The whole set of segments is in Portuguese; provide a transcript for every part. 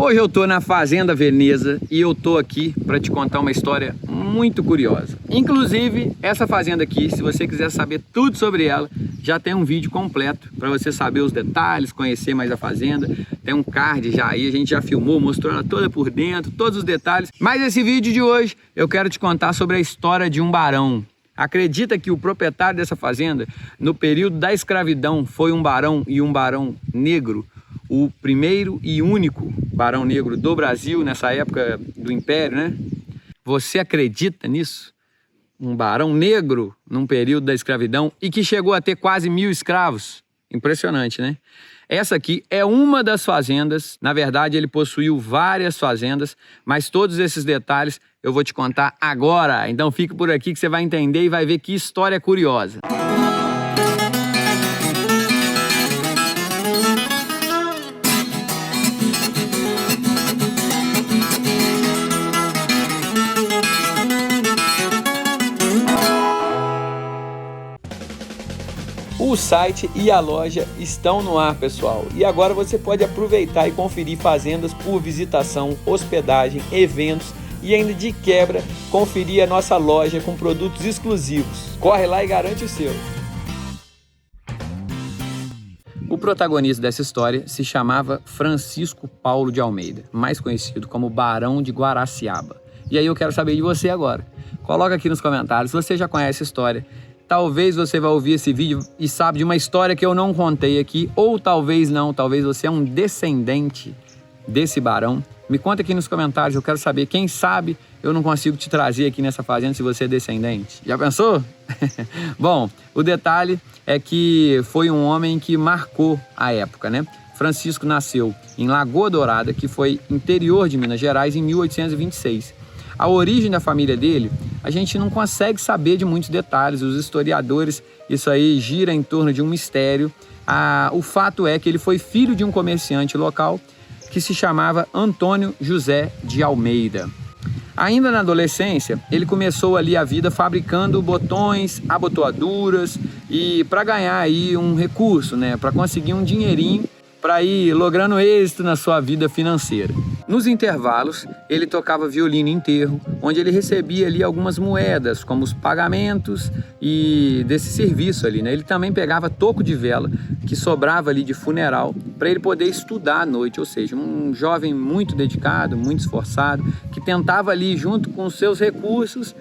Hoje eu tô na Fazenda Veneza e eu tô aqui para te contar uma história muito curiosa. Inclusive, essa fazenda aqui, se você quiser saber tudo sobre ela, já tem um vídeo completo para você saber os detalhes, conhecer mais a fazenda. Tem um card já aí, a gente já filmou, mostrou ela toda por dentro, todos os detalhes. Mas esse vídeo de hoje eu quero te contar sobre a história de um barão. Acredita que o proprietário dessa fazenda, no período da escravidão, foi um barão e um barão negro? O primeiro e único barão negro do Brasil nessa época do Império, né? Você acredita nisso? Um barão negro num período da escravidão e que chegou a ter quase 1000 escravos. Impressionante, né? Essa aqui é uma das fazendas. Na verdade, ele possuiu várias fazendas, mas todos esses detalhes eu vou te contar agora. Então fique por aqui que você vai entender e vai ver que história curiosa. O site e a loja estão no ar, pessoal. E agora você pode aproveitar e conferir fazendas por visitação, hospedagem, eventos e ainda de quebra conferir a nossa loja com produtos exclusivos. Corre lá e garante o seu. O protagonista dessa história se chamava Francisco Paulo de Almeida, mais conhecido como Barão de Guaraciaba. E aí eu quero saber de você agora. Coloca aqui nos comentários se você já conhece a história. Talvez você vai ouvir esse vídeo e sabe de uma história que eu não contei aqui, ou talvez não, talvez você é um descendente desse barão. Me conta aqui nos comentários, eu quero saber, quem sabe eu não consigo te trazer aqui nessa fazenda se você é descendente. Já pensou? Bom, o detalhe é que foi um homem que marcou a época, né? Francisco nasceu em Lagoa Dourada, que foi interior de Minas Gerais, em 1826. A origem da família dele, a gente não consegue saber de muitos detalhes. Os historiadores, isso aí gira em torno de um mistério. O fato é que ele foi filho de um comerciante local que se chamava Antônio José de Almeida. Ainda na adolescência, ele começou ali a vida fabricando botões, abotoaduras e para ganhar aí um recurso, né, para conseguir um dinheirinho para ir logrando êxito na sua vida financeira. Nos intervalos, ele tocava violino em enterro, onde ele recebia ali algumas moedas, como os pagamentos e desse serviço ali, né? Ele também pegava toco de vela, que sobrava ali de funeral, para ele poder estudar à noite, ou seja, um jovem muito dedicado, muito esforçado, que tentava ali, junto com os seus recursos,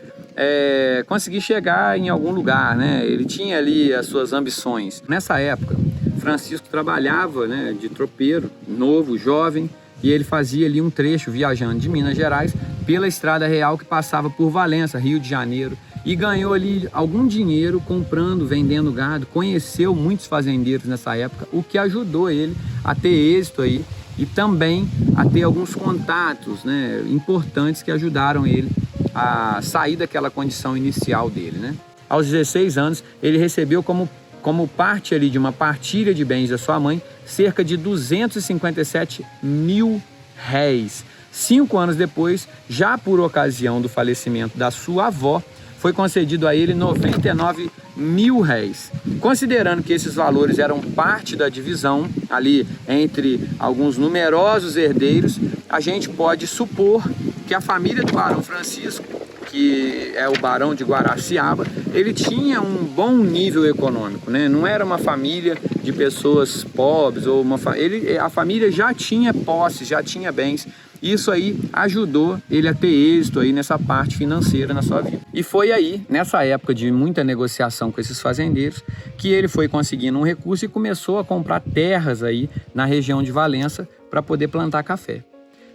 conseguir chegar em algum lugar, né? Ele tinha ali as suas ambições. Nessa época, Francisco trabalhava, né, de tropeiro, novo, jovem, e ele fazia ali um trecho viajando de Minas Gerais pela estrada real que passava por Valença, Rio de Janeiro, e ganhou ali algum dinheiro comprando, vendendo gado, conheceu muitos fazendeiros nessa época, o que ajudou ele a ter êxito aí e também a ter alguns contatos, né, importantes que ajudaram ele a sair daquela condição inicial dele, né? Aos 16 anos, ele recebeu como parte ali de uma partilha de bens da sua mãe, cerca de 257 mil réis. 5 anos depois, já por ocasião do falecimento da sua avó, foi concedido a ele 99 mil réis. Considerando que esses valores eram parte da divisão ali entre alguns numerosos herdeiros, a gente pode supor que a família do Barão Francisco, que é o Barão de Guaraciaba, ele tinha um bom nível econômico, né? Não era uma família de pessoas pobres, ou a família já tinha posses, já tinha bens. Isso aí ajudou ele a ter êxito aí nessa parte financeira na sua vida. E foi aí, nessa época de muita negociação com esses fazendeiros, que ele foi conseguindo um recurso e começou a comprar terras aí na região de Valença para poder plantar café.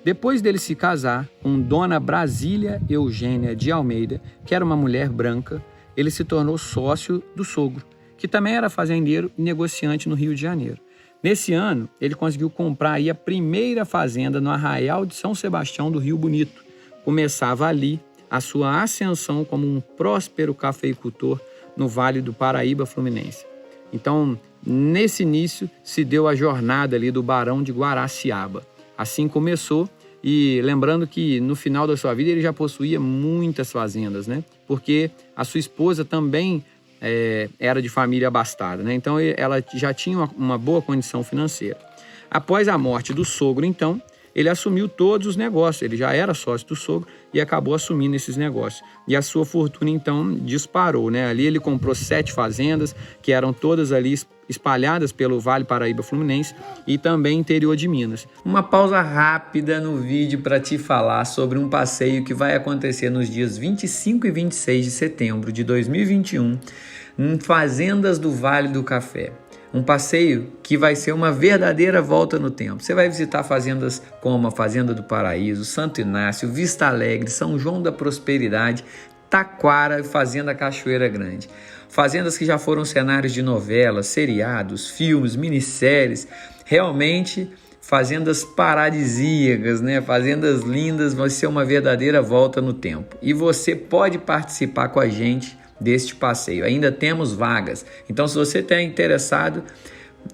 Depois dele se casar com Dona Brasília Eugênia de Almeida, que era uma mulher branca, ele se tornou sócio do sogro, que também era fazendeiro e negociante no Rio de Janeiro. Nesse ano, ele conseguiu comprar aí a primeira fazenda no Arraial de São Sebastião do Rio Bonito. Começava ali a sua ascensão como um próspero cafeicultor no Vale do Paraíba Fluminense. Então, nesse início, se deu a jornada ali do Barão de Guaraciaba. Assim começou. E lembrando que no final da sua vida ele já possuía muitas fazendas, né? Porque a sua esposa também era de família abastada, né? Então ela já tinha uma boa condição financeira. Após a morte do sogro, então, ele assumiu todos os negócios. Ele já era sócio do sogro e acabou assumindo esses negócios. E a sua fortuna, então, disparou, né? Ali ele comprou 7 fazendas, que eram todas ali espalhadas pelo Vale Paraíba Fluminense e também interior de Minas. Uma pausa rápida no vídeo para te falar sobre um passeio que vai acontecer nos dias 25 e 26 de setembro de 2021 em Fazendas do Vale do Café. Um passeio que vai ser uma verdadeira volta no tempo. Você vai visitar fazendas como a Fazenda do Paraíso, Santo Inácio, Vista Alegre, São João da Prosperidade, Taquara e Fazenda Cachoeira Grande. Fazendas que já foram cenários de novelas, seriados, filmes, minisséries. Realmente fazendas paradisíacas, né? Fazendas lindas, vai ser uma verdadeira volta no tempo. E você pode participar com a gente deste passeio. Ainda temos vagas. Então, se você está interessado,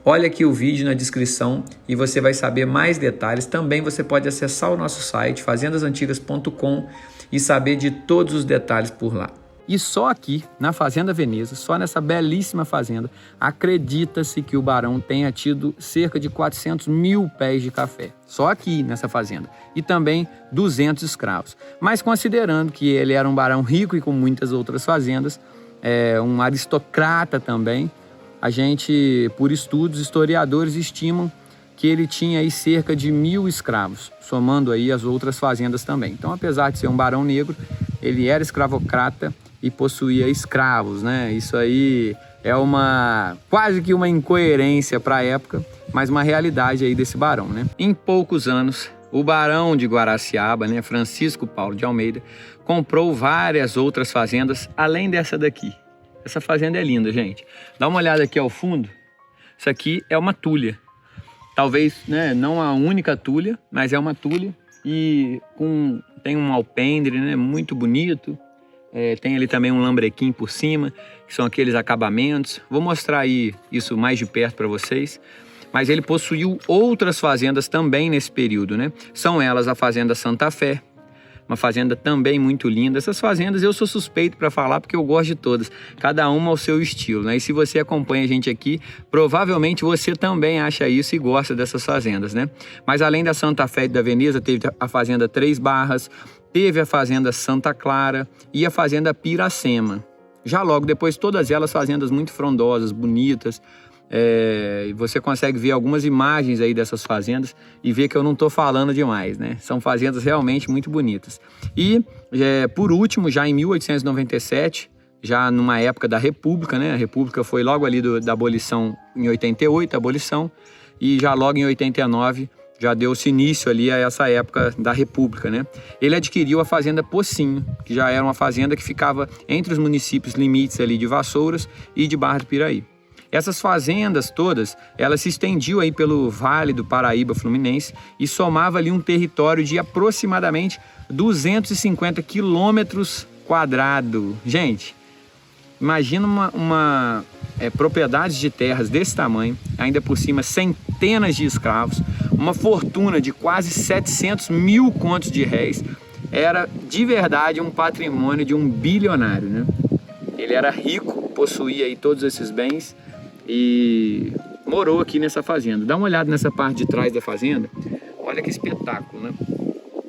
olha aqui o vídeo na descrição e você vai saber mais detalhes. Também você pode acessar o nosso site fazendasantigas.com e saber de todos os detalhes por lá. E só aqui, na Fazenda Veneza, só nessa belíssima fazenda, acredita-se que o barão tenha tido cerca de 400 mil pés de café. Só aqui nessa fazenda. E também 200 escravos. Mas considerando que ele era um barão rico e com muitas outras fazendas, um aristocrata também, a gente, por estudos, historiadores estimam que ele tinha aí cerca de 1.000 escravos, somando aí as outras fazendas também. Então, apesar de ser um barão negro, ele era escravocrata e possuía escravos, né? Isso aí é quase que uma incoerência para a época, mas uma realidade aí desse barão, né? Em poucos anos, o barão de Guaraciaba, né, Francisco Paulo de Almeida, comprou várias outras fazendas além dessa daqui. Essa fazenda é linda, gente. Dá uma olhada aqui ao fundo. Isso aqui é uma tulha. Talvez, né, não a única tulha, mas é uma tulha e tem um alpendre, né, muito bonito. Tem ali também um lambrequim por cima, que são aqueles acabamentos. Vou mostrar aí isso mais de perto para vocês. Mas ele possuiu outras fazendas também nesse período, né? São elas a Fazenda Santa Fé, uma fazenda também muito linda. Essas fazendas eu sou suspeito para falar porque eu gosto de todas, cada uma ao seu estilo, né? E se você acompanha a gente aqui, provavelmente você também acha isso e gosta dessas fazendas, né? Mas além da Santa Fé e da Veneza, teve a Fazenda Três Barras, teve a Fazenda Santa Clara e a Fazenda Piracema. Já logo depois, todas elas fazendas muito frondosas, bonitas. Você consegue ver algumas imagens aí dessas fazendas e ver que eu não estou falando demais, né? São fazendas realmente muito bonitas. E, por último, já em 1897, já numa época da República, né? A República foi logo ali da abolição, em 88, a abolição, e já logo em 89 já deu-se início ali a essa época da República, né? Ele adquiriu a Fazenda Pocinho, que já era uma fazenda que ficava entre os municípios limites ali de Vassouras e de Barra do Piraí. Essas fazendas todas, elas se estendiam aí pelo Vale do Paraíba Fluminense e somava ali um território de aproximadamente 250 quilômetros quadrados. Gente, imagina uma propriedade de terras desse tamanho, ainda por cima centenas de escravos, uma fortuna de quase 700 mil contos de réis. Era de verdade um patrimônio de um bilionário, né? Ele era rico, possuía aí todos esses bens e morou aqui nessa fazenda. Dá uma olhada nessa parte de trás da fazenda, olha que espetáculo, né?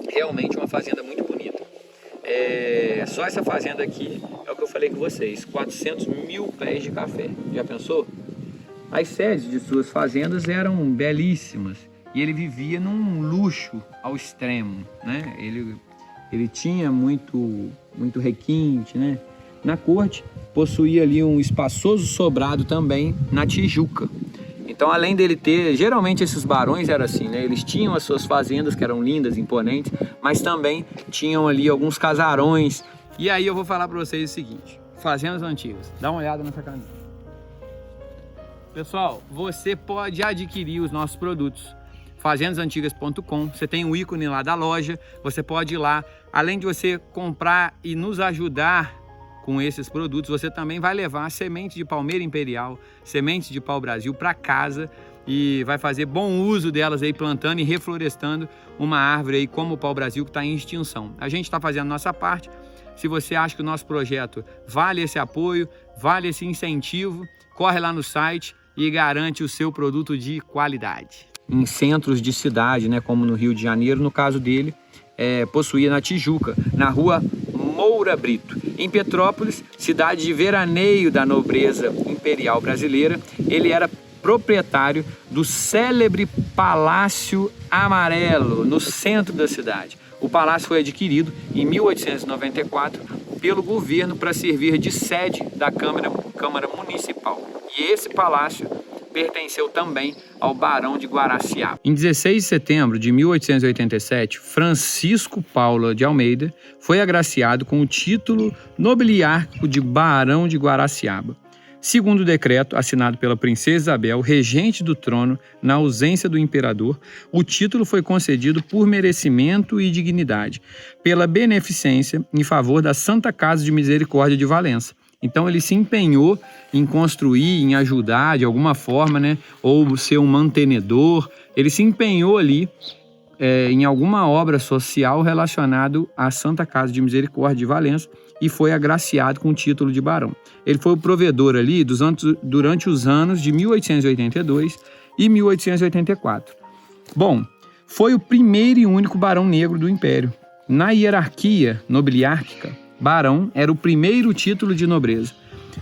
Realmente uma fazenda muito bonita. Só essa fazenda aqui é o que eu falei com vocês, 400 mil pés de café. Já pensou? As sedes de suas fazendas eram belíssimas e ele vivia num luxo ao extremo, né? Ele tinha muito requinte, né? Na corte, possuía ali um espaçoso sobrado também na Tijuca. Então, além dele ter, geralmente esses barões eram assim, né? Eles tinham as suas fazendas que eram lindas, imponentes, mas também tinham ali alguns casarões. E aí eu vou falar para vocês o seguinte, fazendas antigas, dá uma olhada nessa camisa. Pessoal, você pode adquirir os nossos produtos fazendasantigas.com, você tem um ícone lá da loja, você pode ir lá, além de você comprar e nos ajudar com esses produtos, você também vai levar semente de palmeira imperial, sementes de pau-brasil para casa e vai fazer bom uso delas aí, plantando e reflorestando uma árvore aí como o pau-brasil que está em extinção. A gente está fazendo a nossa parte. Se você acha que o nosso projeto vale esse apoio, vale esse incentivo, corre lá no site e garante o seu produto de qualidade. em centros de cidade, né, como no Rio de Janeiro. No caso dele, possuía na Tijuca, na rua Moura Brito. Em Petrópolis, cidade de veraneio da nobreza imperial brasileira, ele era proprietário do célebre Palácio Amarelo, no centro da cidade. O palácio foi adquirido em 1894 pelo governo para servir de sede da Câmara Municipal. E esse palácio pertenceu também ao Barão de Guaraciaba. Em 16 de setembro de 1887, Francisco Paulo de Almeida foi agraciado com o título nobiliárquico de Barão de Guaraciaba. Segundo o decreto assinado pela princesa Isabel, regente do trono, na ausência do imperador, o título foi concedido por merecimento e dignidade, pela beneficência em favor da Santa Casa de Misericórdia de Valença. Então ele se empenhou em construir, em ajudar de alguma forma, né, ou ser um mantenedor. Ele se empenhou ali em alguma obra social relacionada à Santa Casa de Misericórdia de Valença e foi agraciado com o título de barão. Ele foi o provedor ali durante os anos de 1882 e 1884. Bom, foi o primeiro e único barão negro do Império. Na hierarquia nobiliárquica, barão era o primeiro título de nobreza.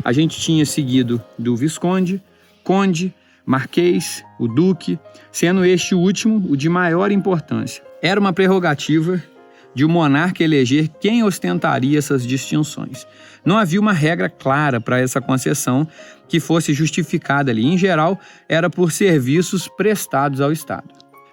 A gente tinha seguido do visconde, conde, marquês, o duque, sendo este último o de maior importância. Era uma prerrogativa de o monarca eleger quem ostentaria essas distinções. Não havia uma regra clara para essa concessão que fosse justificada ali. Em geral, era por serviços prestados ao Estado.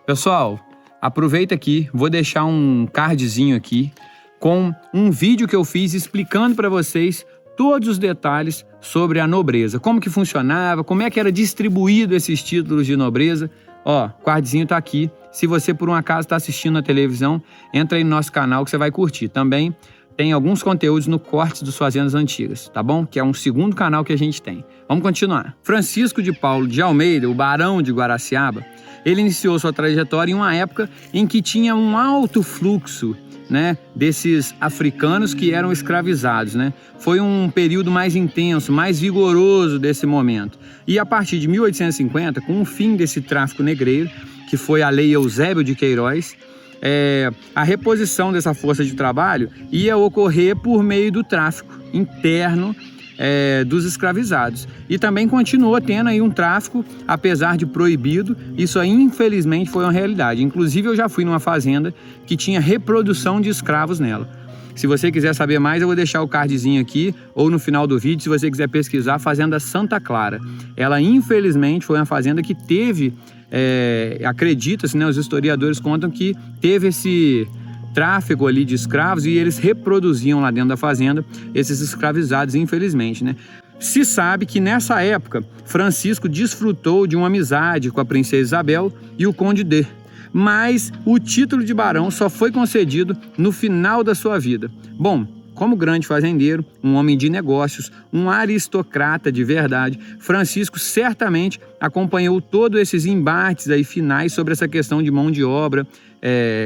Pessoal, aproveita aqui, vou deixar um cardzinho aqui com um vídeo que eu fiz explicando para vocês todos os detalhes sobre a nobreza, como que funcionava, como é que era distribuído esses títulos de nobreza. Ó, o cardzinho tá aqui. Se você por um acaso está assistindo na televisão, entra aí no nosso canal que você vai curtir. Também tem alguns conteúdos no Cortes dos Fazendas Antigas, tá bom? Que é um segundo canal que a gente tem. Vamos continuar. Francisco de Paulo de Almeida, o Barão de Guaraciaba, ele iniciou sua trajetória em uma época em que tinha um alto fluxo, né, desses africanos que eram escravizados, né? Foi um período mais intenso, mais vigoroso desse momento. E a partir de 1850, com o fim desse tráfico negreiro, que foi a Lei Eusébio de Queiroz, a reposição dessa força de trabalho ia ocorrer por meio do tráfico interno dos escravizados. E também continuou tendo aí um tráfico, apesar de proibido. Isso aí, infelizmente, foi uma realidade. Inclusive, eu já fui numa fazenda que tinha reprodução de escravos nela. Se você quiser saber mais, eu vou deixar o cardzinho aqui ou no final do vídeo, se você quiser pesquisar, Fazenda Santa Clara. Ela, infelizmente, foi uma fazenda que teve, acredita-se, né, os historiadores contam que teve esse tráfego ali de escravos e eles reproduziam lá dentro da fazenda esses escravizados, infelizmente, né? Se sabe que nessa época, Francisco desfrutou de uma amizade com a princesa Isabel e o conde D. Mas o título de barão só foi concedido no final da sua vida. Bom, como grande fazendeiro, um homem de negócios, um aristocrata de verdade, Francisco certamente acompanhou todos esses embates aí finais sobre essa questão de mão de obra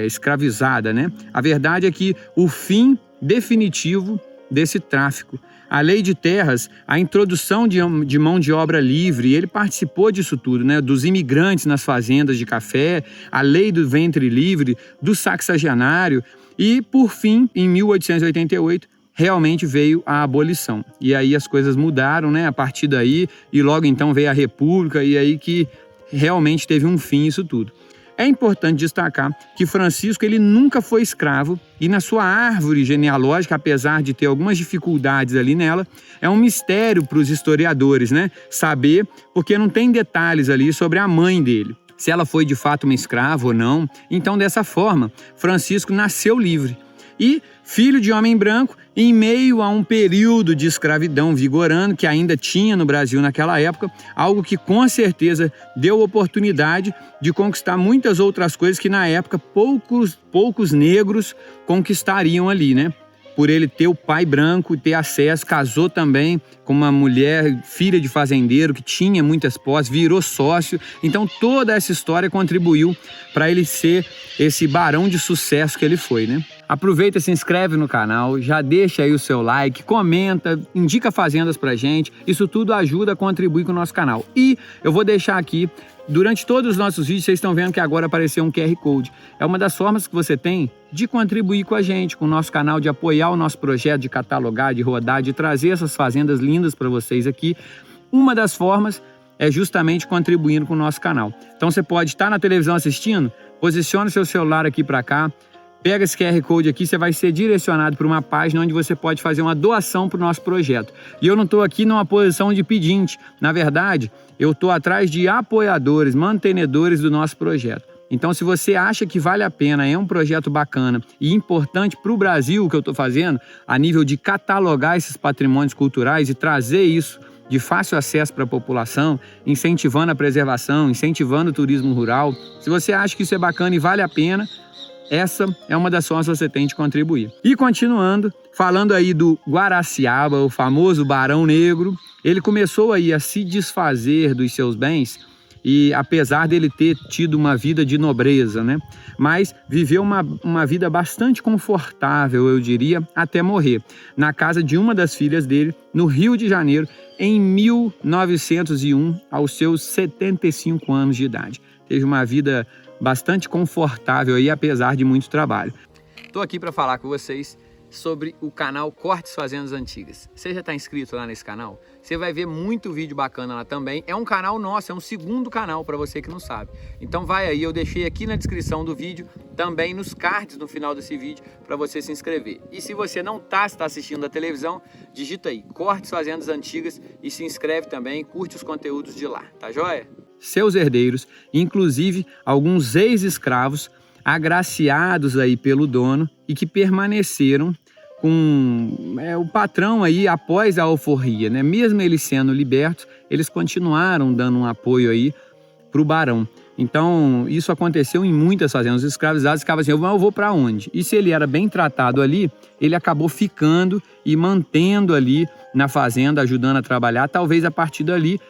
escravizada, né? A verdade é que o fim definitivo desse tráfico, a lei de terras, a introdução de mão de obra livre, ele participou disso tudo, né? Dos imigrantes nas fazendas de café, a lei do ventre livre, do saxagenário e, por fim, em 1888, realmente veio a abolição. E aí as coisas mudaram, né? A partir daí, e logo então veio a República, e aí que realmente teve um fim isso tudo. É importante destacar que Francisco ele nunca foi escravo e na sua árvore genealógica, apesar de ter algumas dificuldades ali nela, é um mistério para os historiadores, né? Saber, porque não tem detalhes ali sobre a mãe dele, se ela foi de fato uma escrava ou não. Então, dessa forma, Francisco nasceu livre e filho de homem branco em meio a um período de escravidão vigorando que ainda tinha no Brasil naquela época, algo que com certeza deu oportunidade de conquistar muitas outras coisas que na época poucos negros conquistariam ali, né? Por ele ter o pai branco, ter acesso, casou também com uma mulher, filha de fazendeiro, que tinha muitas posses, virou sócio. Então toda essa história contribuiu para ele ser esse barão de sucesso que ele foi, né? Aproveita, se inscreve no canal, já deixa aí o seu like, comenta, indica fazendas pra gente. Isso tudo ajuda a contribuir com o nosso canal. E eu vou deixar aqui durante todos os nossos vídeos, vocês estão vendo que agora apareceu um QR Code. É uma das formas que você tem de contribuir com a gente, com o nosso canal, de apoiar o nosso projeto, de catalogar, de rodar, de trazer essas fazendas lindas para vocês aqui. Uma das formas é justamente contribuindo com o nosso canal. Então você pode estar na televisão assistindo, posiciona o seu celular aqui para cá, pega esse QR Code aqui, você vai ser direcionado para uma página onde você pode fazer uma doação para o nosso projeto. E eu não estou aqui numa posição de pedinte. Na verdade, eu estou atrás de apoiadores, mantenedores do nosso projeto. Então, se você acha que vale a pena, é um projeto bacana e importante para o Brasil, o que eu estou fazendo, a nível de catalogar esses patrimônios culturais e trazer isso de fácil acesso para a população, incentivando a preservação, incentivando o turismo rural. Se você acha que isso é bacana e vale a pena, essa é uma das formas que você tem de contribuir. E continuando, falando aí do Guaraciaba, o famoso Barão Negro, ele começou aí a se desfazer dos seus bens, e apesar dele ter tido uma vida de nobreza, né? Mas viveu uma vida bastante confortável, eu diria, até morrer, na casa de uma das filhas dele, no Rio de Janeiro, em 1901, aos seus 75 anos de idade. Teve uma vida bastante confortável aí, apesar de muito trabalho. Estou aqui para falar com vocês sobre o canal Cortes Fazendas Antigas. Você já está inscrito lá nesse canal? Você vai ver muito vídeo bacana lá também. É um canal nosso, é um segundo canal para você que não sabe. Então vai aí, eu deixei aqui na descrição do vídeo, também nos cards no final desse vídeo, para você se inscrever. E se você não está assistindo da televisão, digita aí Cortes Fazendas Antigas e se inscreve também, curte os conteúdos de lá, tá joia? Seus herdeiros, inclusive alguns ex-escravos, agraciados aí pelo dono e que permaneceram com o patrão aí após a alforria, né? Mesmo eles sendo libertos, eles continuaram dando um apoio aí para o barão. Então, isso aconteceu em muitas fazendas. Os escravizados ficavam assim, eu vou para onde? E se ele era bem tratado ali, ele acabou ficando e mantendo ali na fazenda, ajudando a trabalhar, talvez a partir dali,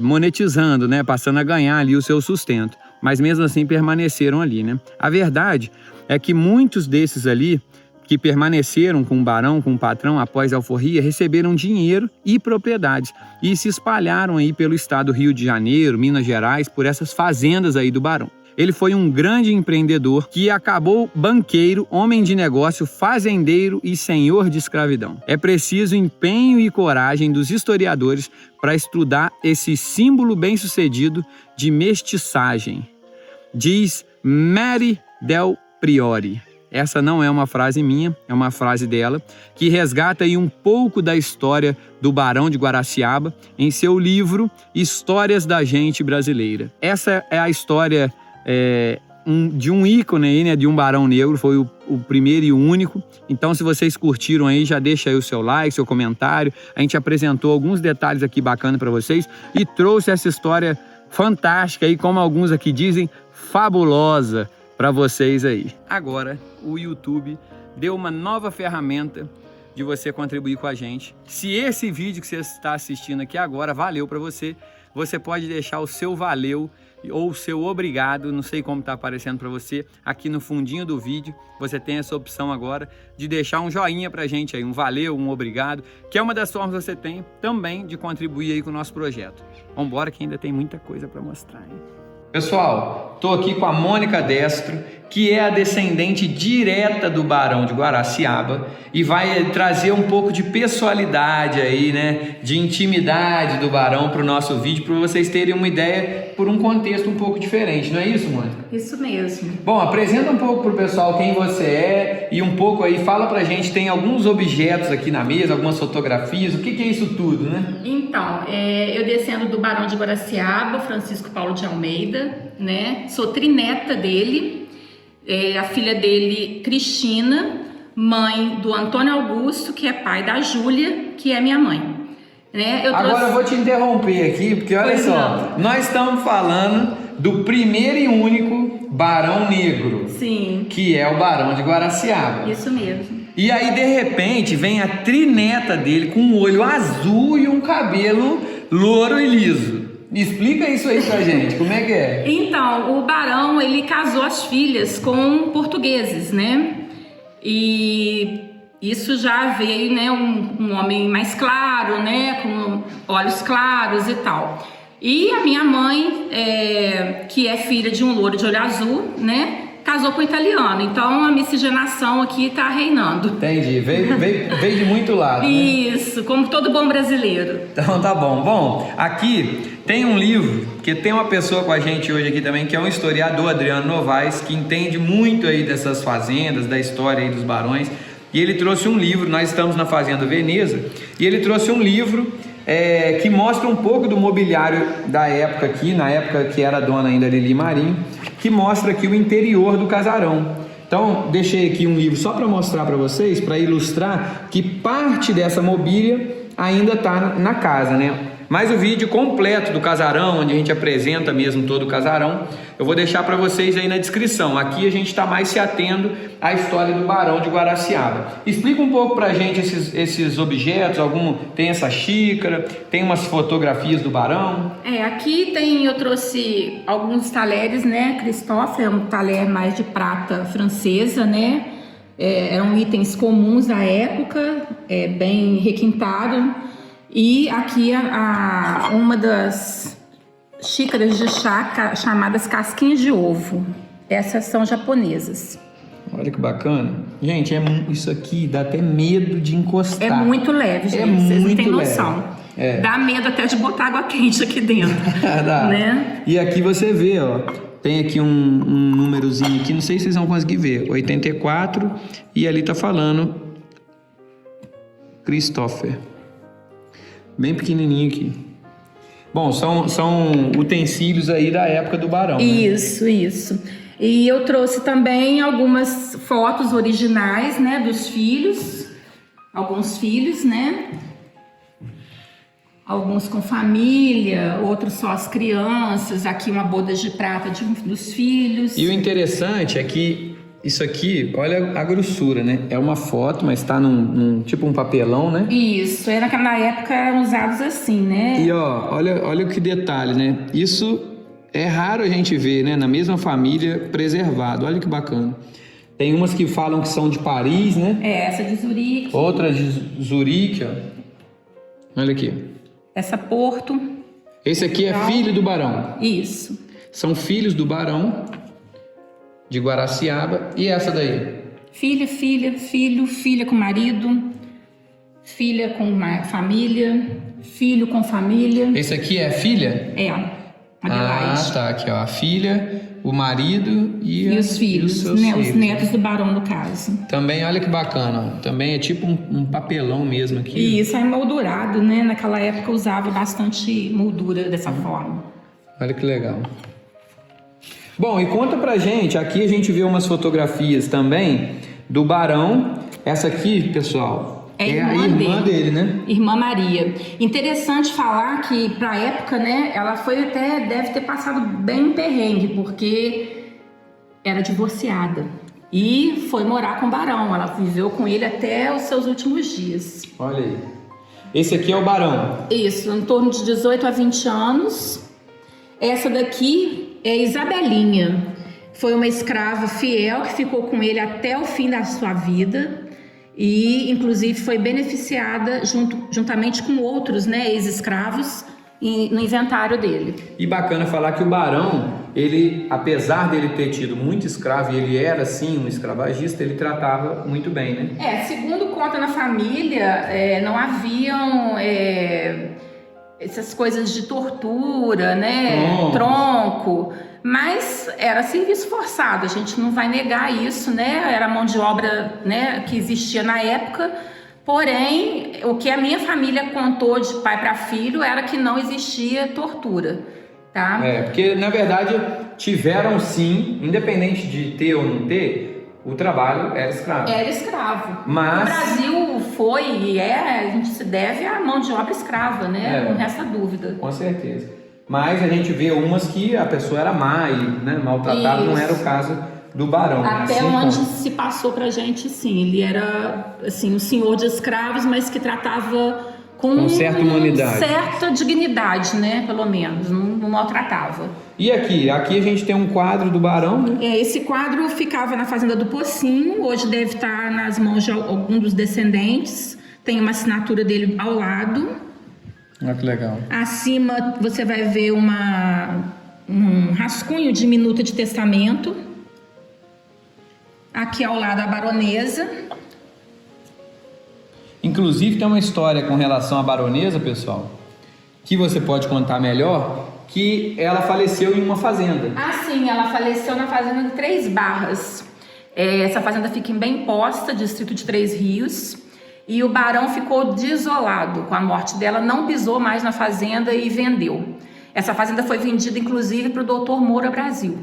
monetizando, né? Passando a ganhar ali o seu sustento. Mas mesmo assim permaneceram ali, né? A verdade é que muitos desses ali que permaneceram com o barão, com o patrão após a alforria, receberam dinheiro e propriedades e se espalharam aí pelo estado do Rio de Janeiro, Minas Gerais, por essas fazendas aí do barão. Ele foi um grande empreendedor que acabou banqueiro, homem de negócio, fazendeiro e senhor de escravidão. É preciso empenho e coragem dos historiadores para estudar esse símbolo bem-sucedido de mestiçagem. Diz Mary Del Priore. Essa não é uma frase minha, é uma frase dela, que resgata aí um pouco da história do Barão de Guaraciaba em seu livro Histórias da Gente Brasileira. Essa é a história de um ícone aí, né, de um barão negro, foi o primeiro e o único. Então, se vocês curtiram aí, já deixa aí o seu like, seu comentário. A gente apresentou alguns detalhes aqui bacanas para vocês e trouxe essa história fantástica aí, como alguns aqui dizem, fabulosa para vocês aí. Agora, o YouTube deu uma nova ferramenta de você contribuir com a gente. Se esse vídeo que você está assistindo aqui agora valeu para você, você pode deixar o seu valeu ou o seu obrigado, não sei como está aparecendo para você, aqui no fundinho do vídeo. Você tem essa opção agora de deixar um joinha pra gente aí, um valeu, um obrigado, que é uma das formas que você tem também de contribuir aí com o nosso projeto. Vambora que ainda tem muita coisa para mostrar, hein? Pessoal, estou aqui com a Mônica Destro, que é a descendente direta do Barão de Guaraciaba e vai trazer um pouco de pessoalidade aí, né, de intimidade do Barão para o nosso vídeo, para vocês terem uma ideia por um contexto um pouco diferente, não é isso, Mônica? Isso mesmo. Bom, apresenta um pouco para o pessoal quem você é e um pouco aí, fala pra gente, tem alguns objetos aqui na mesa, algumas fotografias, o que é isso tudo, né? Então, eu descendo do Barão de Guaraciaba, Francisco Paulo de Almeida, né? Sou trineta dele, a filha dele, Cristina, mãe do Antônio Augusto, que é pai da Júlia, que é minha mãe. Né? Agora eu vou te interromper aqui, porque olha só, nós estamos falando do primeiro e único Barão Negro. Sim. Que é o Barão de Guaraciaba. Isso mesmo. E aí, de repente, vem a trineta dele com um olho azul e um cabelo louro e liso. Explica isso aí pra gente, como é que é? Então, o Barão, ele casou as filhas com portugueses, né? E isso já veio, né, um homem mais claro, né, com olhos claros e tal. E a minha mãe, que é filha de um louro de olho azul, né? Casou com um italiano. Então a miscigenação aqui tá reinando. Entendi. Veio de muito lado, né? Isso, como todo bom brasileiro. Então tá bom. Bom, aqui tem um livro, que tem uma pessoa com a gente hoje aqui também, que é um historiador, Adriano Novaes, que entende muito aí dessas fazendas, da história aí dos barões. E ele trouxe um livro, nós estamos na Fazenda Veneza, e ele trouxe um livro que mostra um pouco do mobiliário da época aqui, na época que era dona ainda Lili Marinho, que mostra aqui o interior do casarão. Então, deixei aqui um livro só para mostrar para vocês, para ilustrar que parte dessa mobília ainda está na casa, né? Mas o vídeo completo do casarão, onde a gente apresenta mesmo todo o casarão, eu vou deixar para vocês aí na descrição. Aqui a gente está mais se atendo à história do Barão de Guaraciaba. Explica um pouco para a gente esses objetos, tem essa xícara, tem umas fotografias do Barão. Aqui eu trouxe alguns talheres, né? Christophe é um talher mais de prata francesa, né? Eram itens comuns da época, bem requintado. E aqui uma das xícaras de chá chamadas casquinhas de ovo. Essas são japonesas. Olha que bacana. Gente, isso aqui dá até medo de encostar. É muito leve, gente. Vocês não têm noção. Dá medo até de botar água quente aqui dentro. Né? E aqui você vê, ó. Tem aqui um númerozinho aqui, não sei se vocês vão conseguir ver. 84 e ali tá falando Christopher. Bem pequenininho aqui. Bom, são utensílios aí da época do Barão. Isso, né? Isso. E eu trouxe também algumas fotos originais, né, dos filhos. Alguns filhos, né? Alguns com família, outros só as crianças. Aqui uma boda de prata dos filhos. E o interessante é que isso aqui, olha a grossura, né? É uma foto, mas tá tipo um papelão, né? Isso, na época eram usados assim, né? E ó, olha que detalhe, né? Isso é raro a gente ver, né? Na mesma família, preservado. Olha que bacana. Tem umas que falam que são de Paris, né? Essa de Zurique. Outra de Zurique, ó. Olha aqui. Essa Porto. Esse aqui é filho do Barão. Isso. São filhos do Barão de Guaraciaba. E essa daí? Filha, filho, filha com marido, filha com família, filho com família. Esse aqui é a filha? Adelaide. Tá, aqui ó, a filha, o marido e os filhos, né, os netos do Barão, no caso. Também, olha que bacana, ó. Também é tipo um papelão mesmo aqui. E isso é moldurado, né? Naquela época usava bastante moldura dessa forma. Olha que legal. Bom, e conta pra gente, aqui a gente vê umas fotografias também do Barão. Essa aqui, pessoal, é a irmã dele, né? Irmã Maria. Interessante falar que pra época, né, ela deve ter passado bem um perrengue, porque era divorciada. E foi morar com o Barão, ela viveu com ele até os seus últimos dias. Olha aí. Esse aqui é o Barão. Isso, em torno de 18 a 20 anos. Essa daqui é Isabelinha, foi uma escrava fiel que ficou com ele até o fim da sua vida e, inclusive, foi beneficiada juntamente com outros, né, ex-escravos no inventário dele. E bacana falar que o Barão, ele, apesar dele ter tido muito escravo, e ele era, sim, um escravagista, ele tratava muito bem, né? Segundo conta na família, não haviam essas coisas de tortura, né? Tronco. Mas era serviço forçado, a gente não vai negar isso, né? Era mão de obra, né, que existia na época. Porém, o que a minha família contou de pai para filho era que não existia tortura, tá? Porque na verdade tiveram sim, independente de ter ou não ter, o trabalho era escravo. Era escravo. Mas... o Brasil foi e a gente se deve à mão de obra escrava, né? Não resta dúvida. Com certeza. Mas a gente vê umas que a pessoa era má e, né, maltratada, não era o caso do Barão. Até onde se passou pra gente, sim. Ele era, assim, um senhor de escravos, mas que tratava com certa humanidade. Certa dignidade, né? Pelo menos. Não maltratava. E aqui a gente tem um quadro do Barão, né? Esse quadro ficava na fazenda do Pocinho. Hoje deve estar nas mãos de algum dos descendentes. Tem uma assinatura dele ao lado. Olha que legal. Acima você vai ver um rascunho de minuta de testamento. Aqui ao lado a baronesa. Inclusive tem uma história com relação à baronesa, pessoal, que você pode contar melhor, que ela faleceu em uma fazenda. Ah, sim, ela faleceu na fazenda de Três Barras. Essa fazenda fica em Bem Posta, distrito de Três Rios. E o barão ficou desolado com a morte dela, não pisou mais na fazenda e vendeu. Essa fazenda foi vendida, inclusive, para o Dr. Moura Brasil.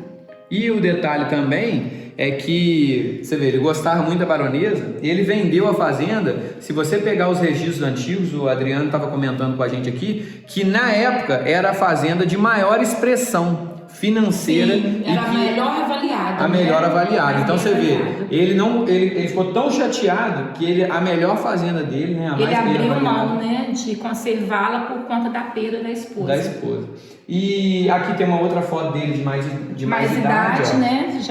E o detalhe também é que, você vê, ele gostava muito da baronesa e ele vendeu a fazenda. Se você pegar os registros antigos, o Adriano estava comentando com a gente aqui, que na época era a fazenda de maior expressão financeira. Sim, era a melhor avaliada. A melhor avaliada. Então você vê, ele ficou tão chateado que a melhor fazenda dele, né? Ele abriu mão, né, de conservá-la por conta da perda da esposa. Da esposa. E aqui tem uma outra foto dele de mais idade, né?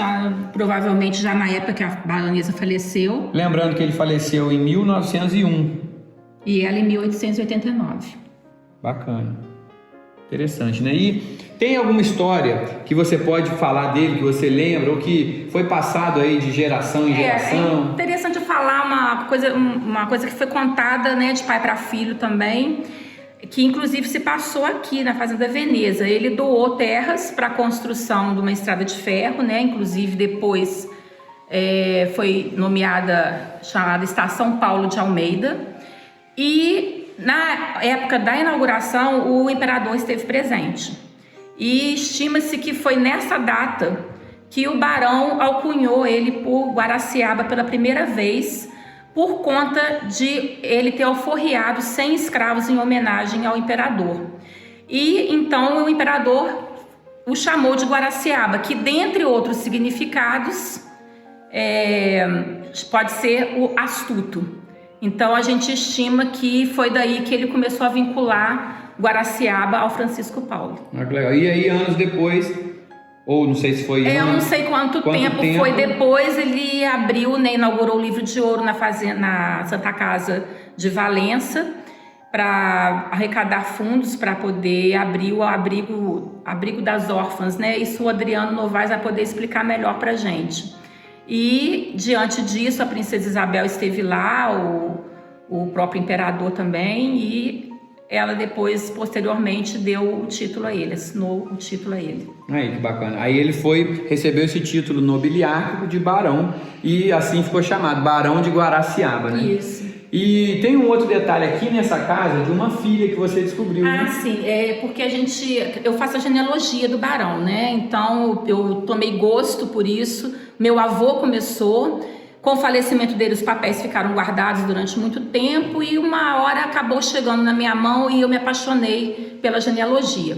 Provavelmente já na época que a baronesa faleceu. Lembrando que ele faleceu em 1901. E ela em 1889. Bacana. Interessante, né? E tem alguma história que você pode falar dele, que você lembra, ou que foi passado aí de geração em geração? É interessante falar uma coisa que foi contada, né, de pai para filho também, que inclusive se passou aqui na Fazenda Veneza. Ele doou terras para a construção de uma estrada de ferro, né? Inclusive depois foi chamada Estação Paulo de Almeida. E na época da inauguração, o imperador esteve presente. E estima-se que foi nessa data que o barão alcunhou ele por Guaraciaba pela primeira vez, por conta de ele ter alforriado 100 escravos em homenagem ao imperador. E então o imperador o chamou de Guaraciaba, que dentre outros significados pode ser o astuto. Então a gente estima que foi daí que ele começou a vincular Guaraciaba ao Francisco Paulo. Ah, que legal. E aí anos depois, ou não sei se foi... Eu não sei quanto tempo foi depois, ele abriu, né, inaugurou o Livro de Ouro na Santa Casa de Valença, para arrecadar fundos para poder abrir o abrigo das órfãs, né? Isso o Adriano Novaes vai poder explicar melhor para a gente. E diante disso a princesa Isabel esteve lá, o próprio imperador também, e ela depois, posteriormente, deu o título a ele, assinou o título a ele. Aí, que bacana. Aí ele recebeu esse título nobiliárquico de barão e assim ficou chamado, Barão de Guaraciaba, né? Isso. E tem um outro detalhe aqui nessa casa de uma filha que você descobriu, né? Sim, porque eu faço a genealogia do barão, né? Então eu tomei gosto por isso. Meu avô começou, com o falecimento dele os papéis ficaram guardados durante muito tempo e uma hora acabou chegando na minha mão e eu me apaixonei pela genealogia.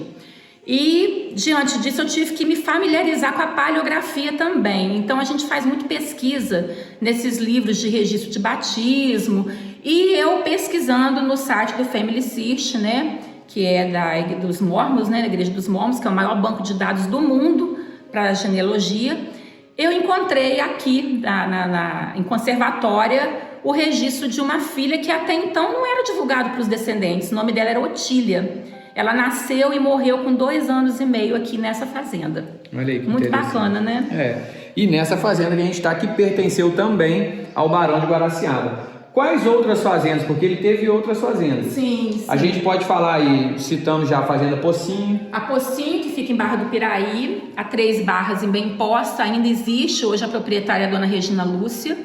E diante disso eu tive que me familiarizar com a paleografia também. Então a gente faz muito pesquisa nesses livros de registro de batismo e eu pesquisando no site do Family Search, né, que é dos Mormons, né, da Igreja dos Mormons, que é o maior banco de dados do mundo para genealogia. Eu encontrei aqui em Conservatória o registro de uma filha que até então não era divulgado para os descendentes. O nome dela era Otília. Ela nasceu e morreu com 2 anos e meio aqui nessa fazenda. Olha aí, que muito bacana, né? E nessa fazenda que a gente está aqui pertenceu também ao Barão de Guaraciaba. Quais outras fazendas? Porque ele teve outras fazendas. Sim. A gente pode falar aí, citamos já a Fazenda Pocinho. A Pocinho, que fica em Barra do Piraí, a 3 Barras em Bem Posta, ainda existe, hoje a proprietária é a dona Regina Lúcia.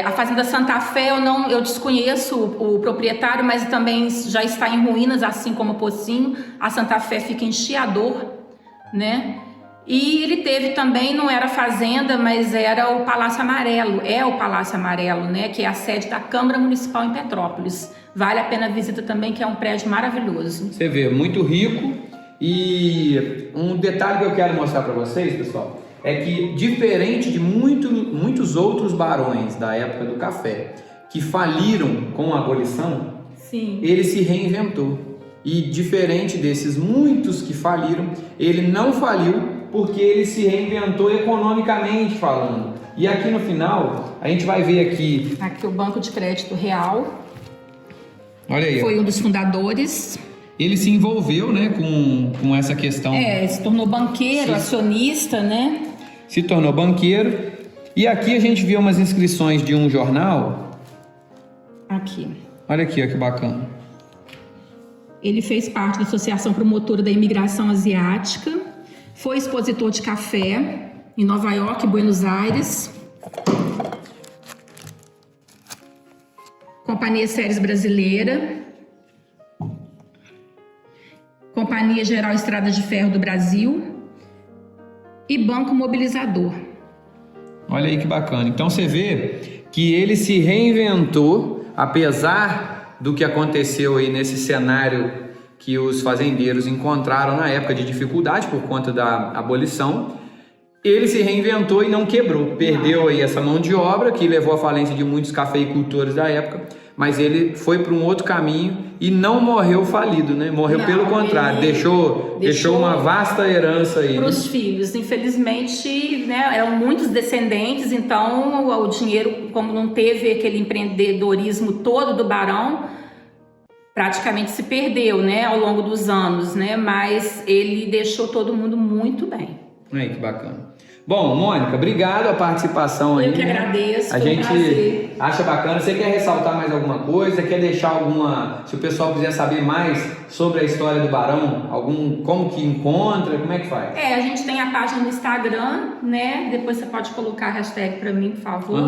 A Fazenda Santa Fé, eu desconheço o proprietário, mas também já está em ruínas, assim como a Pocinho. A Santa Fé fica em Chiador, né? E ele teve também, não era fazenda, mas era o Palácio Amarelo, o Palácio Amarelo, né, que é a sede da Câmara Municipal em Petrópolis. Vale a pena a visita também, que é um prédio maravilhoso. Você vê, muito rico. E um detalhe que eu quero mostrar para vocês, pessoal, é que diferente de muitos outros barões da época do café, que faliram com a abolição, sim, ele se reinventou. E diferente desses muitos que faliram, ele não faliu, porque ele se reinventou economicamente falando. E aqui no final, a gente vai ver aqui... Aqui o Banco de Crédito Real. Olha aí. Foi um dos fundadores. Ele se envolveu, né, com essa questão. Se tornou banqueiro, acionista, né? Se tornou banqueiro. E aqui a gente vê umas inscrições de um jornal. Aqui. Olha aqui, ó, que bacana. Ele fez parte da Associação Promotora da Imigração Asiática. Foi expositor de café em Nova York e Buenos Aires. Companhia Séries Brasileira. Companhia Geral Estrada de Ferro do Brasil. E Banco Mobilizador. Olha aí que bacana. Então você vê que ele se reinventou, apesar do que aconteceu aí nesse cenário que os fazendeiros encontraram na época de dificuldade por conta da abolição. Ele se reinventou e não quebrou. Perdeu aí essa mão de obra que levou à falência de muitos cafeicultores da época, mas ele foi para um outro caminho e não morreu falido, né? Morreu pelo contrário, deixou uma vasta herança aí para os filhos. Infelizmente, né, eram muitos descendentes, então o dinheiro, como não teve aquele empreendedorismo todo do barão, praticamente se perdeu, né, ao longo dos anos, né? Mas ele deixou todo mundo muito bem. Aí, que bacana. Bom, Mônica, obrigado a participação aí. Eu que agradeço. A gente acha bacana. Você quer ressaltar mais alguma coisa? Quer deixar alguma... Se o pessoal quiser saber mais sobre a história do Barão, como que encontra, como é que faz? A gente tem a página no Instagram, né? Depois você pode colocar a hashtag para mim, por favor.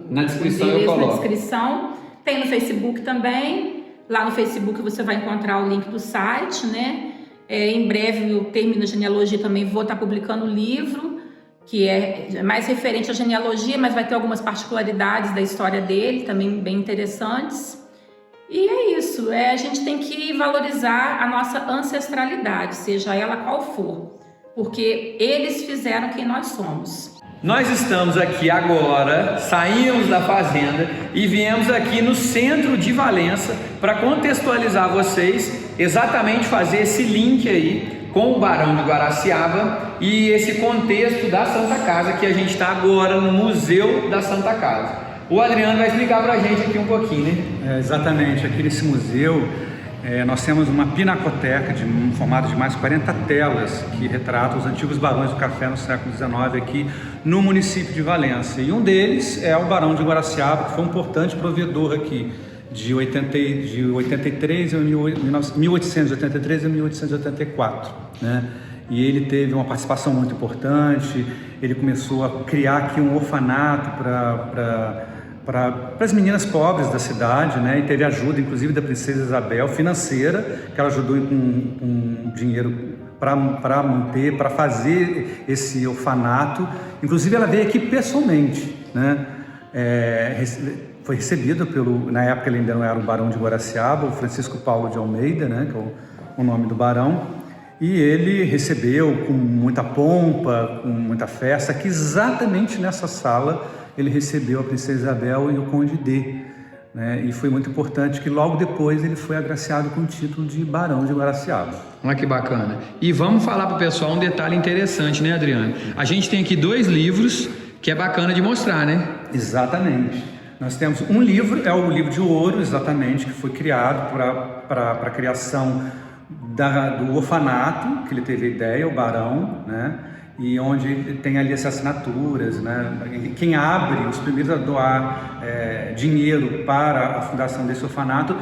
Na descrição eu coloco. Na descrição. Tem no Facebook também. Lá no Facebook você vai encontrar o link do site, né? Em breve eu termino a genealogia, também vou estar publicando o livro, que é mais referente à genealogia, mas vai ter algumas particularidades da história dele, também bem interessantes. E é isso, a gente tem que valorizar a nossa ancestralidade, seja ela qual for, porque eles fizeram quem nós somos. Nós estamos aqui agora, saímos da fazenda e viemos aqui no centro de Valença para contextualizar vocês, exatamente fazer esse link aí com o Barão de Guaraciaba e esse contexto da Santa Casa, que a gente está agora no Museu da Santa Casa. O Adriano vai explicar para a gente aqui um pouquinho, né? Exatamente, aqui nesse museu nós temos uma pinacoteca de um formato de mais 40 telas que retratam os antigos barões do café no século XIX aqui no município de Valença. E um deles é o Barão de Guaraciaba, que foi um importante provedor aqui de 1883 a 1884, né? E ele teve uma participação muito importante. Ele começou a criar aqui um orfanato para as meninas pobres da cidade, né? E teve ajuda, inclusive, da princesa Isabel, financeira, que ela ajudou com dinheiro para manter, para fazer esse orfanato. Inclusive, ela veio aqui pessoalmente, né? Foi recebido na época ele ainda não era o Barão de Guaraciaba, o Francisco Paulo de Almeida, né? Que é o nome do barão. E ele recebeu com muita pompa, com muita festa, que exatamente nessa sala ele recebeu a princesa Isabel e o conde D, né? E foi muito importante que logo depois ele foi agraciado com o título de Barão de Guaraciaba. Olha que bacana. E vamos falar para o pessoal um detalhe interessante, né, Adriano? A gente tem aqui 2 livros que é bacana de mostrar, né? Exatamente. Nós temos um livro, é o livro de ouro, exatamente, que foi criado para a criação do orfanato, que ele teve a ideia, o Barão, né? E onde tem ali as assinaturas, né? Quem abre, os primeiros a doar dinheiro para a fundação desse orfanato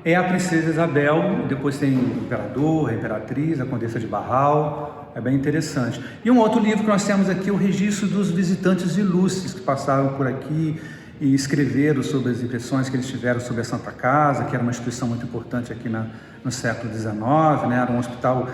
é a princesa Isabel, depois tem o imperador, a imperatriz, a condessa de Barral, é bem interessante. E um outro livro que nós temos aqui, o registro dos visitantes ilustres que passaram por aqui e escreveram sobre as impressões que eles tiveram sobre a Santa Casa, que era uma instituição muito importante aqui no século XIX, né? Era um hospital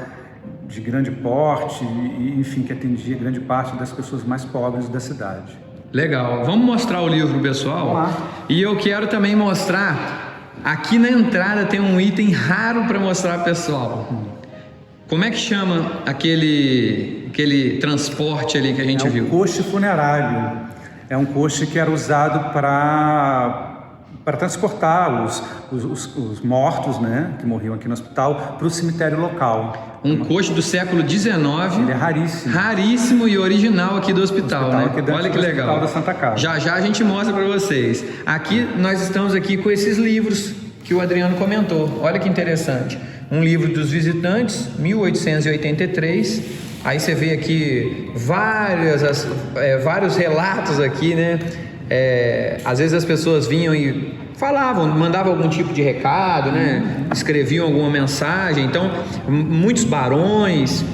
de grande porte e, enfim, que atendia grande parte das pessoas mais pobres da cidade. Legal. Vamos mostrar o livro, pessoal? Vamos lá. E eu quero também mostrar, aqui na entrada tem um item raro para mostrar, pessoal. Como é que chama aquele transporte ali que a gente viu? É um coche funerário. É um coche que era usado para transportar os mortos, né, que morriam aqui no hospital, para o cemitério local. Um coche do século XIX. Ele é raríssimo. Raríssimo e original aqui do hospital, né? Olha que legal. Da Santa Casa. Já a gente mostra para vocês. Aqui nós estamos aqui com esses livros que o Adriano comentou. Olha que interessante. Um livro dos visitantes, 1883. Aí você vê aqui vários relatos aqui, né? Às vezes as pessoas vinham e falavam, mandavam algum tipo de recado, né? Escreviam alguma mensagem. Então, muitos barões.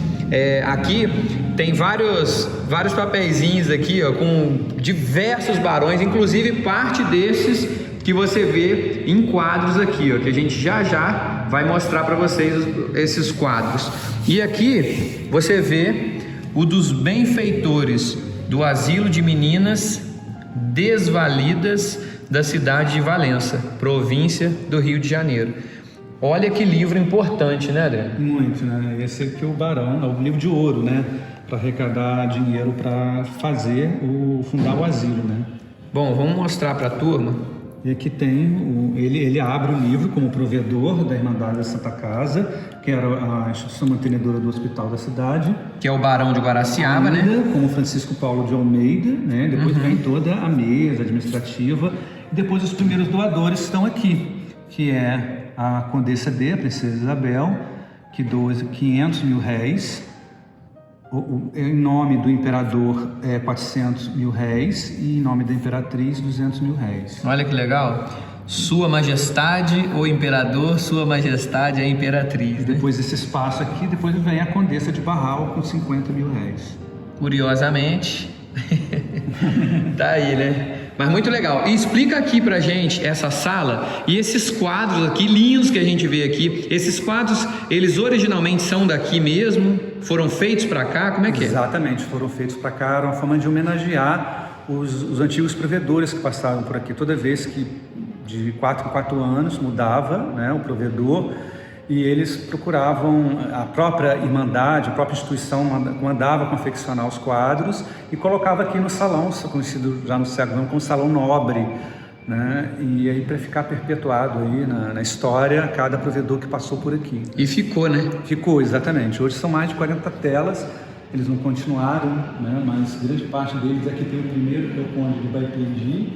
Aqui tem vários papeizinhos aqui, ó, com diversos barões, inclusive parte desses que você vê em quadros aqui, ó, que a gente já vai mostrar para vocês esses quadros. E aqui você vê o dos benfeitores do asilo de meninas desvalidas da cidade de Valença, província do Rio de Janeiro. Olha que livro importante, né, André? Muito, né? Esse aqui é o Barão, é o livro de ouro, né? Para arrecadar dinheiro para fundar o asilo, né? Bom, vamos mostrar para a turma. E aqui tem, ele abre o livro como provedor da Irmandade da Santa Casa, que era a instituição mantenedora do hospital da cidade. Que é o Barão de Guaraciaba, né? Como Francisco Paulo de Almeida, né? Depois vem toda a mesa administrativa. E depois os primeiros doadores estão aqui, que é a Condessa D, a Princesa Isabel, que doa 500 mil réis. Em nome do imperador 400 mil réis e em nome da imperatriz 200 mil réis. Olha que legal. Sua Majestade, o Imperador, Sua Majestade, a Imperatriz, né? Depois desse espaço aqui, depois vem a Condessa de Barral com 50 mil réis. Curiosamente, tá aí, né? Mas muito legal. E explica aqui pra gente essa sala e esses quadros aqui lindos que a gente vê aqui. Esses quadros, eles originalmente são daqui mesmo? Foram feitos para cá? Como é que é? Exatamente, foram feitos para cá. Era uma forma de homenagear os antigos provedores que passavam por aqui. Toda vez que de 4 em 4 anos mudava, né, o provedor, e eles procuravam, a própria Irmandade, a própria instituição mandava confeccionar os quadros e colocava aqui no salão, conhecido já no século XIX como Salão Nobre, né? E aí para ficar perpetuado aí na história cada provedor que passou por aqui. E ficou, né? Ficou, exatamente. Hoje são mais de 40 telas, eles não continuaram, né? Mas grande parte deles aqui tem o primeiro, que é o Conde de Baipendi.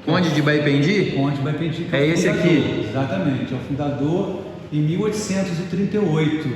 Conde de Baipendi? Conde de Baipendi. É esse aqui? Exatamente, é o fundador em 1838.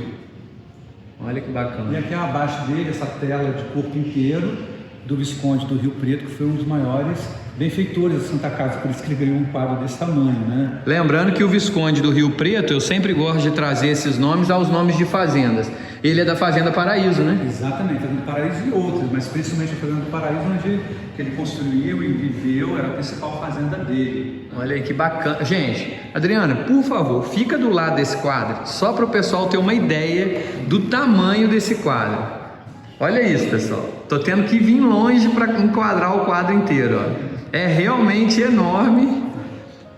Olha que bacana. E aqui abaixo dele, essa tela de corpo inteiro do Visconde do Rio Preto, que foi um dos maiores benfeitores da Santa Casa, por isso que ele ganhou um quadro desse tamanho, né? Lembrando que o Visconde do Rio Preto, eu sempre gosto de trazer esses nomes aos nomes de fazendas. Ele é da Fazenda Paraíso, né? Exatamente, Fazenda Paraíso e outras, mas principalmente a Fazenda Paraíso, onde ele construiu e viveu, era a principal fazenda dele. Olha aí que bacana. Gente, Adriana, por favor, fica do lado desse quadro, só para o pessoal ter uma ideia do tamanho desse quadro. Olha isso, pessoal. Tô tendo que vir longe para enquadrar o quadro inteiro, ó. É realmente enorme,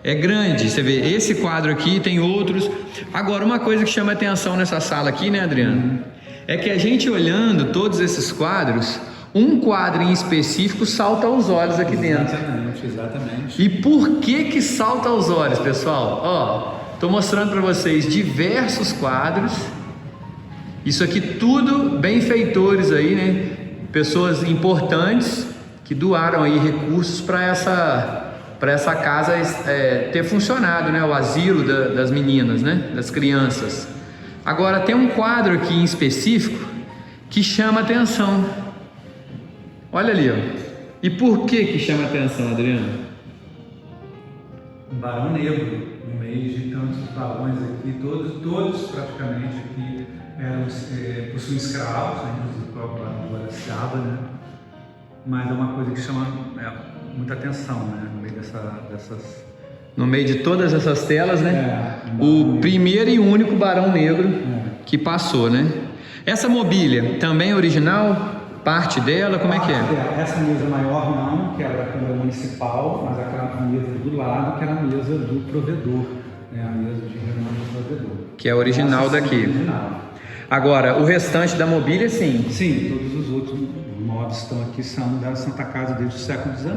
é grande. Você vê, esse quadro aqui tem outros. Agora, uma coisa que chama atenção nessa sala aqui, né, Adriano? É que a gente olhando todos esses quadros, um quadro em específico salta aos olhos aqui dentro. Exatamente. E por que salta aos olhos, pessoal? Ó, tô mostrando para vocês diversos quadros. Isso aqui tudo benfeitores aí, né? Pessoas importantes que doaram aí recursos para essa casa ter funcionado, né? O asilo das meninas, né? Das crianças. Agora tem um quadro aqui em específico que chama atenção. Olha ali, ó. E por que chama atenção, Adriano? Um barão negro, no meio de tantos barões aqui, todos praticamente aqui possuem escravos, né? Inclusive o próprio barão de Guaraciaba, né? Mas é uma coisa que chama muita atenção, né? No meio dessas... No meio de todas essas telas, né? O primeiro e único barão negro que passou, né? Essa mobília também é original? Parte dela? Como é que é? Essa mesa maior não, que era da Câmara Municipal, mas aquela mesa do lado, que era a mesa do provedor, né? A mesa de reunião do provedor. Que é original daqui. Original. Agora, o restante da mobília, sim? Sim, todos os outros móveis que estão aqui são da Santa Casa desde o século XIX.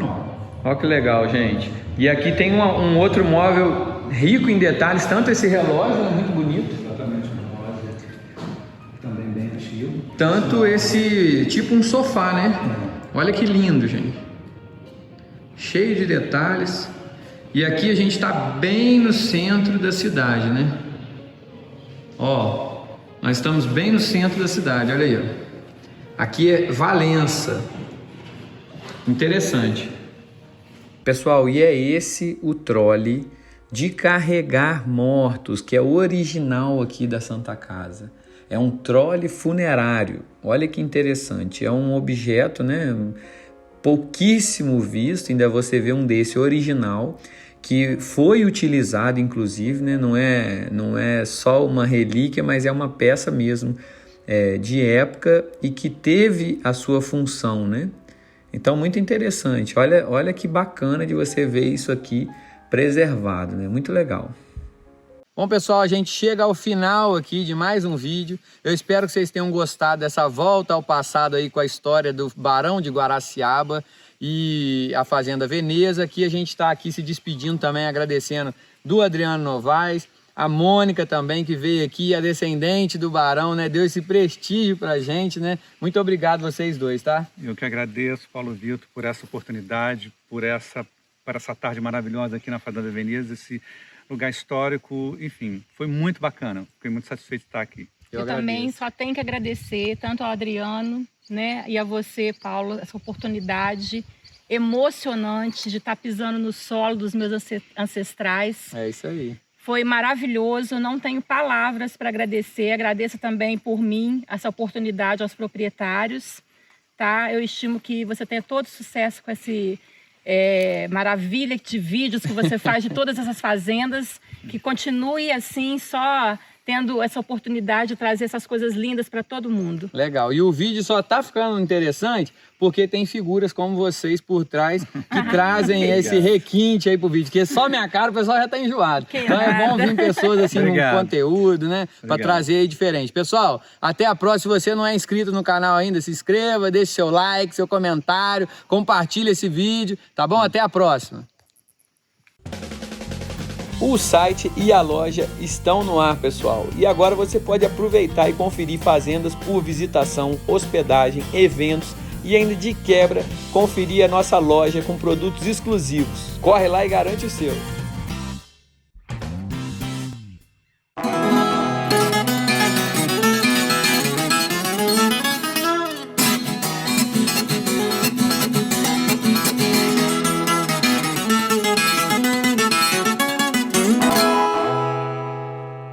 Olha que legal, gente. E aqui tem um outro móvel rico em detalhes, tanto esse relógio, né, muito bonito. Exatamente, um relógio também bem antigo. Tanto esse, tipo um sofá, né? Olha que lindo, gente. Cheio de detalhes. E aqui a gente está bem no centro da cidade, né? Ó, nós estamos bem no centro da cidade, olha aí, ó. Aqui é Valença. Interessante. Pessoal, e é esse o trole de carregar mortos, que é o original aqui da Santa Casa. É um trole funerário. Olha que interessante. É um objeto, né, pouquíssimo visto. Ainda você vê um desse original, que foi utilizado, inclusive, né, não é só uma relíquia, mas é uma peça mesmo de época e que teve a sua função, né? Então, muito interessante. Olha que bacana de você ver isso aqui preservado, né? Muito legal. Bom, pessoal, a gente chega ao final aqui de mais um vídeo. Eu espero que vocês tenham gostado dessa volta ao passado aí com a história do Barão de Guaraciaba e a Fazenda Veneza. Aqui a gente está aqui se despedindo também, agradecendo do Adriano Novaes, a Mônica também, que veio aqui, a descendente do Barão, né? Deu esse prestígio pra gente, né? Muito obrigado vocês dois, tá? Eu que agradeço, Paulo Vitor, por essa oportunidade, por essa tarde maravilhosa aqui na Fazenda Veneza, esse lugar histórico, enfim, foi muito bacana. Fiquei muito satisfeito de estar aqui. Eu também só tenho que agradecer tanto ao Adriano, né, e a você, Paulo, essa oportunidade emocionante de estar pisando no solo dos meus ancestrais. É isso aí. Foi maravilhoso, não tenho palavras para agradecer. Agradeço também por mim essa oportunidade aos proprietários, tá? Eu estimo que você tenha todo sucesso com esse maravilha de vídeos que você faz de todas essas fazendas, que continue assim, só tendo essa oportunidade de trazer essas coisas lindas para todo mundo. Legal. E o vídeo só tá ficando interessante porque tem figuras como vocês por trás que trazem esse requinte aí pro vídeo, que só minha cara o pessoal já tá enjoado. Então é bom vir pessoas assim com conteúdo, né? Para trazer aí diferente. Pessoal, até a próxima. Se você não é inscrito no canal ainda, se inscreva, deixe seu like, seu comentário, compartilhe esse vídeo, tá bom? Até a próxima. O site e a loja estão no ar, pessoal. E agora você pode aproveitar e conferir fazendas por visitação, hospedagem, eventos e ainda de quebra conferir a nossa loja com produtos exclusivos. Corre lá e garante o seu.